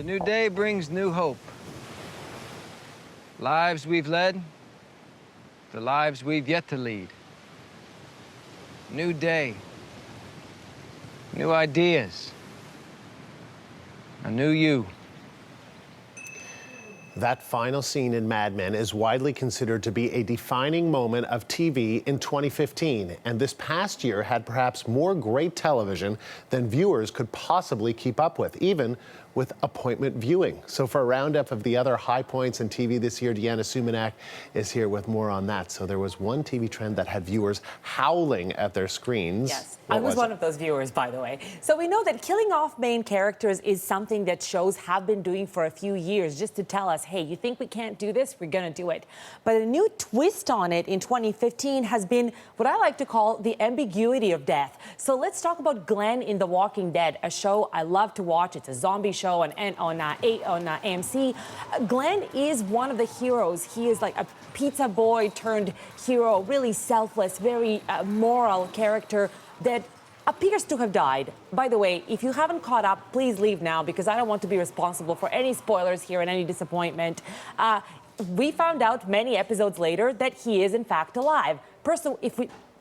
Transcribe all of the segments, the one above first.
The new day brings new hope. Lives we've led, the lives we've yet to lead. New day, new ideas, a new you. That final scene in Mad Men is widely considered to be a defining moment of TV in 2015, and this past year had perhaps more great television than viewers could possibly keep up with, even with appointment viewing. So for a roundup of the other high points in TV this year, Deana Sumanac is here with more on that. So there was one TV trend that had viewers howling at their screens. Yes, I was one of those viewers, by the way. So we know that killing off main characters is something that shows have been doing for a few years, just to tell us, hey, you think we can't do this? We're going to do it. But a new twist on it in 2015 has been what I like to call the ambiguity of death. So let's talk about Glenn in The Walking Dead, a show I love to watch. It's a zombie show on AMC. Glenn is one of the heroes. He is like a pizza boy turned hero, really selfless, very moral character that appears to have died. By the way, if you haven't caught up, please leave now because I don't want to be responsible for any spoilers here and any disappointment. We found out many episodes later that he is in fact alive.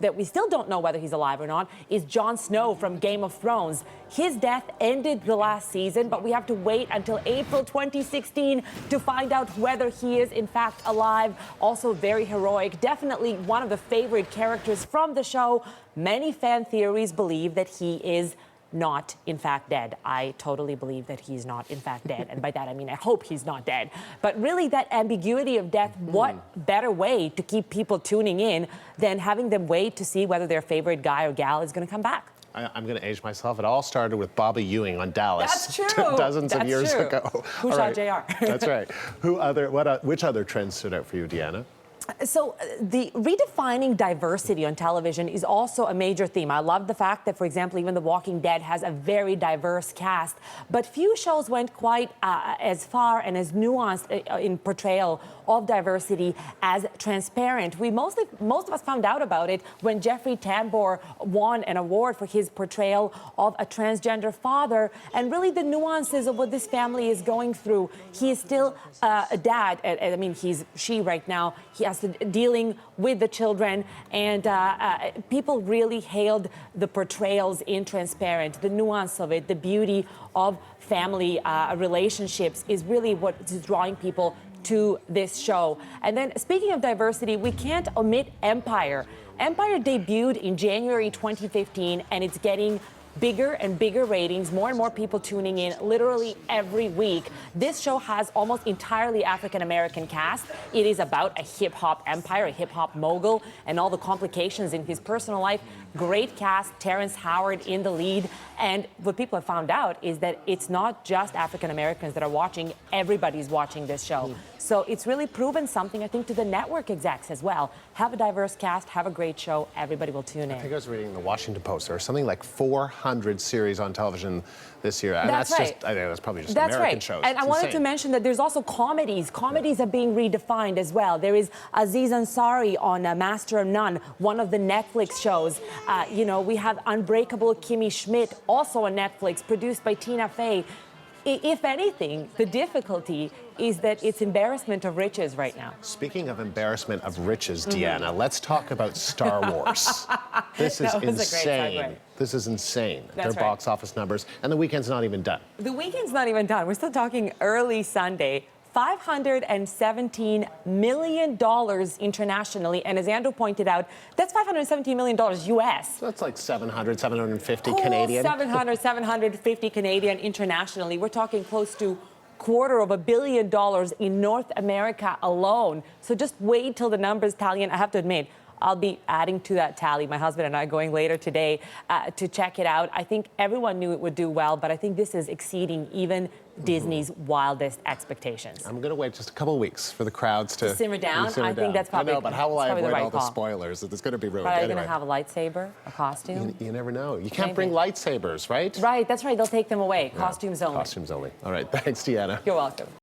That we still don't know whether he's alive or not is Jon Snow from Game of Thrones. His death ended the last season, but we have to wait until April 2016 to find out whether he is in fact alive. Also very heroic, definitely one of the favorite characters from the show. Many fan theories believe that he is not in fact dead. I totally believe that he's not in fact dead. And by that I mean I hope he's not dead. But really that ambiguity of death, what better way to keep people tuning in than having them wait to see whether their favorite guy or gal is going to come back? I'm going to age myself. It all started with Bobby Ewing on Dallas. That's true. Dozens of years ago. Who shot JR? That's right. Which other trends stood out for you, Deana? So the redefining diversity on television is also a major theme. I love the fact that, for example, even The Walking Dead has a very diverse cast, but few shows went quite as far and as nuanced in portrayal of diversity as Transparent. Most of us found out about it when Jeffrey Tambor won an award for his portrayal of a transgender father, and really the nuances of what this family is going through. He is still a dad. I mean, she right now. He has to dealing with the children, and people really hailed the portrayals in Transparent. The nuance of it, the beauty of family relationships is really what is drawing people to this show. And then speaking of diversity, we can't omit Empire. Empire debuted in January 2015, and it's getting bigger and bigger ratings, more and more people tuning in literally every week. This show has almost entirely African-American cast. It is about a hip-hop empire, a hip-hop mogul, and all the complications in his personal life. Great cast, Terrence Howard in the lead. And what people have found out is that it's not just African-Americans that are watching, everybody's watching this show. So it's really proven something, I think, to the network execs as well. Have a diverse cast, have a great show, everybody will tune in. I think I was reading the Washington Post, there are something like 400 series on television this year. And that's right. I think that's probably just American shows. And I wanted to mention that there's also comedies. Comedies are being redefined as well. There is Aziz Ansari on Master of None, one of the Netflix shows. You know, we have Unbreakable Kimmy Schmidt, also on Netflix, produced by Tina Fey. If anything, the difficulty is that it's embarrassment of riches right now. Speaking of embarrassment of riches, Deana, let's talk about Star Wars. This is insane. This is insane. Their box office numbers, and the weekend's not even done. The weekend's not even done. We're still talking early Sunday. $517 million internationally. And as Andrew pointed out, that's $517 million US. So that's like 750 Canadian. 750 Canadian internationally. We're talking close to $250 million in North America alone. So just wait till the numbers tally. And I have to admit, I'll be adding to that tally. My husband and I are going later today to check it out. I think everyone knew it would do well, but I think this is exceeding even Disney's wildest expectations. I'm going to wait just a couple of weeks for the crowds to simmer down. I think that's probably. I know, but how will I avoid all the spoilers? It's going to be ruined. Are you going to have a lightsaber, a costume? You never know. You can't bring lightsabers, right? Right, that's right. They'll take them away. Costumes only. Costumes only. All right. Thanks, Deana. You're welcome.